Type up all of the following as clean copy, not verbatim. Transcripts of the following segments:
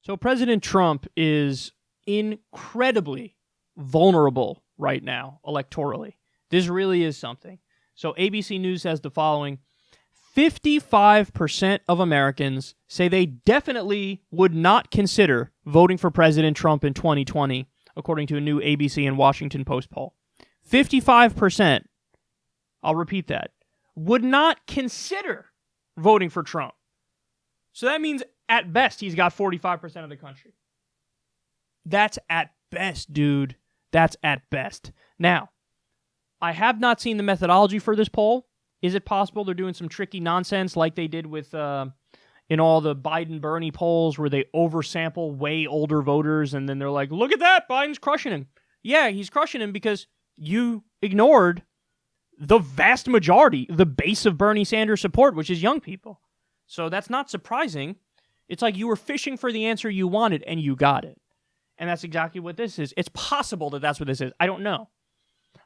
So President Trump is incredibly vulnerable right now electorally. This really is something. So ABC News has the following. 55% of Americans say they definitely would not consider voting for President Trump in 2020, according to a new ABC and Washington Post poll. 55%, I'll repeat that, would not consider voting for Trump. So that means at best he's got 45% of the country. That's at best, dude. That's at best. Now, I have not seen the methodology for this poll. Is it possible they're doing some tricky nonsense like they did with in all the Biden-Bernie polls where they oversample way older voters and then they're like, look at that, Biden's crushing him. Yeah, he's crushing him because you ignored the vast majority, the base of Bernie Sanders support, which is young people. So that's not surprising. It's like you were fishing for the answer you wanted and you got it. And that's exactly what this is. It's possible that that's what this is. I don't know.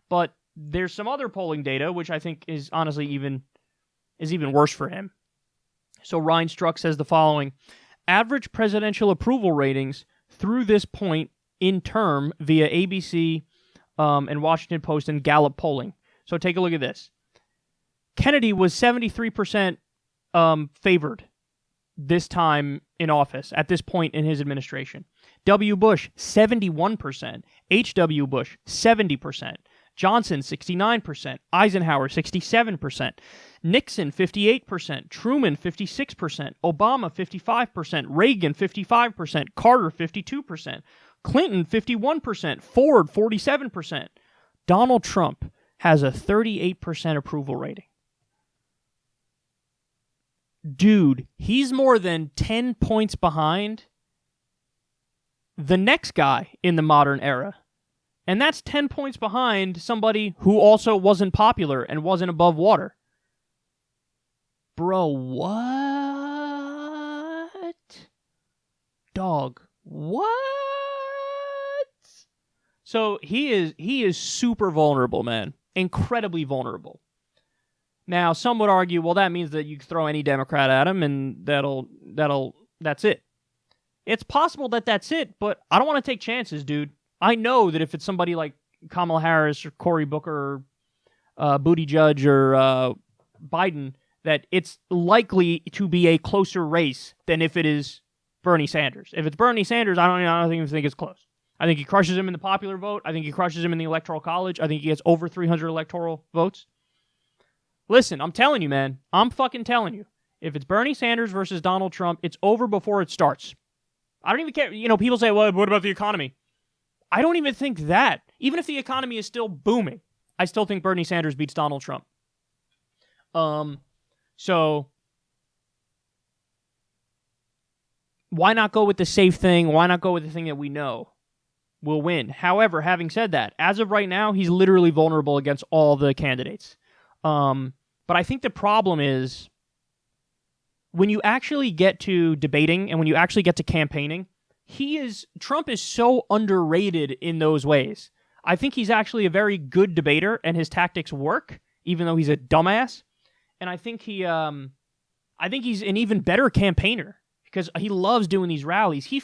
But there's some other polling data, which I think is honestly even worse for him. So Ryan Struck says the following. Average presidential approval ratings through this point in term via ABC and Washington Post and Gallup polling. So take a look at this. Kennedy was 73% favored this time in office, at this point in his administration. W. Bush, 71%. H.W. Bush, 70%. Johnson, 69%. Eisenhower, 67%. Nixon, 58%. Truman, 56%. Obama, 55%. Reagan, 55%. Carter, 52%. Clinton, 51%. Ford, 47%. Donald Trump has a 38% approval rating. Dude, he's more than 10 points behind the next guy in the modern era. And that's 10 points behind somebody who also wasn't popular and wasn't above water. Bro, what? Dog, what? So he is super vulnerable, man. Incredibly vulnerable. Now, some would argue, well, that means that you can throw any Democrat at him and that's it. It's possible that that's it, but I don't want to take chances, dude. I know that if it's somebody like Kamala Harris or Cory Booker or Buttigieg or Biden, that it's likely to be a closer race than if it is Bernie Sanders. If it's Bernie Sanders, I don't even think it's close. I think he crushes him in the popular vote. I think he crushes him in the Electoral College. I think he gets over 300 electoral votes. Listen, I'm telling you, man. I'm fucking telling you. If it's Bernie Sanders versus Donald Trump, it's over before it starts. I don't even care. You know, people say, well, what about the economy? I don't even think that. Even if the economy is still booming, I still think Bernie Sanders beats Donald Trump. So why not go with the safe thing? Why not go with the thing that we know will win? However, having said that, as of right now, he's literally vulnerable against all the candidates. But I think the problem is when you actually get to debating and when you actually get to campaigning, Trump is so underrated in those ways. I think he's actually a very good debater and his tactics work, even though he's a dumbass. And I think he's an even better campaigner because he loves doing these rallies. He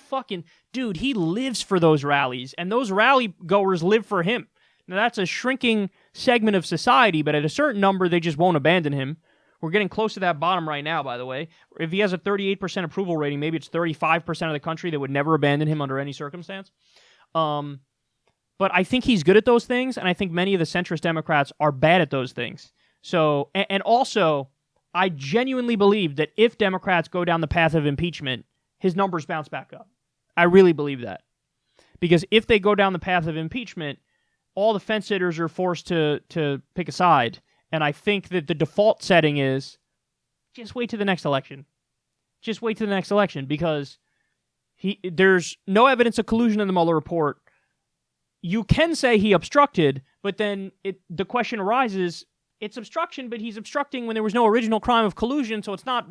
lives for those rallies and those rally goers live for him. Now that's a shrinking segment of society, but at a certain number, they just won't abandon him. We're getting close to that bottom right now, by the way. If he has a 38% approval rating, maybe it's 35% of the country that would never abandon him under any circumstance. But I think he's good at those things, and I think many of the centrist Democrats are bad at those things. So, and also, I genuinely believe that if Democrats go down the path of impeachment, his numbers bounce back up. I really believe that. Because if they go down the path of impeachment, all the fence sitters are forced to pick a side. And I think that the default setting is just wait to the next election. Just wait to the next election because there's no evidence of collusion in the Mueller report. You can say he obstructed, but then the question arises, it's obstruction, but he's obstructing when there was no original crime of collusion, so it's not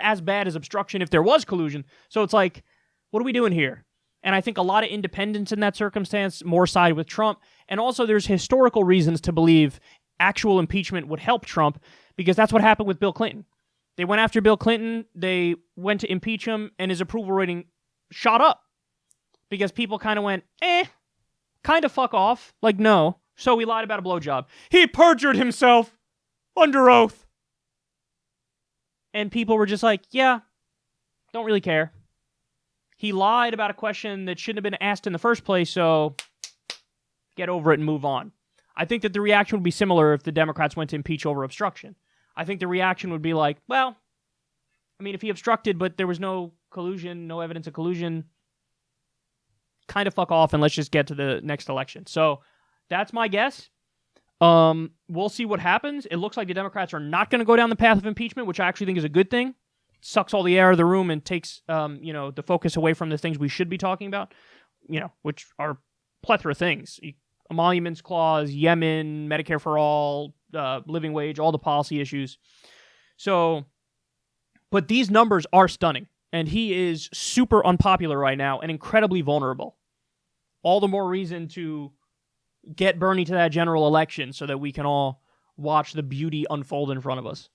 as bad as obstruction if there was collusion. So it's like, what are we doing here? And I think a lot of independents in that circumstance more side with Trump. And also there's historical reasons to believe actual impeachment would help Trump because that's what happened with Bill Clinton. They went after Bill Clinton. They went to impeach him, and his approval rating shot up because people kind of went, kind of fuck off. Like, no. So he lied about a blowjob. He perjured himself under oath. And people were just like, yeah, don't really care. He lied about a question that shouldn't have been asked in the first place, so get over it and move on. I think that the reaction would be similar if the Democrats went to impeach over obstruction. I think the reaction would be like, well, I mean, if he obstructed, but there was no collusion, no evidence of collusion, kind of fuck off and let's just get to the next election. So that's my guess. We'll see what happens. It looks like the Democrats are not going to go down the path of impeachment, which I actually think is a good thing. It sucks all the air out of the room and takes, the focus away from the things we should be talking about, which are plethora of things. Emoluments clause, Yemen, Medicare for all, living wage, all the policy issues. So, but these numbers are stunning, and he is super unpopular right now and incredibly vulnerable. All the more reason to get Bernie to that general election so that we can all watch the beauty unfold in front of us.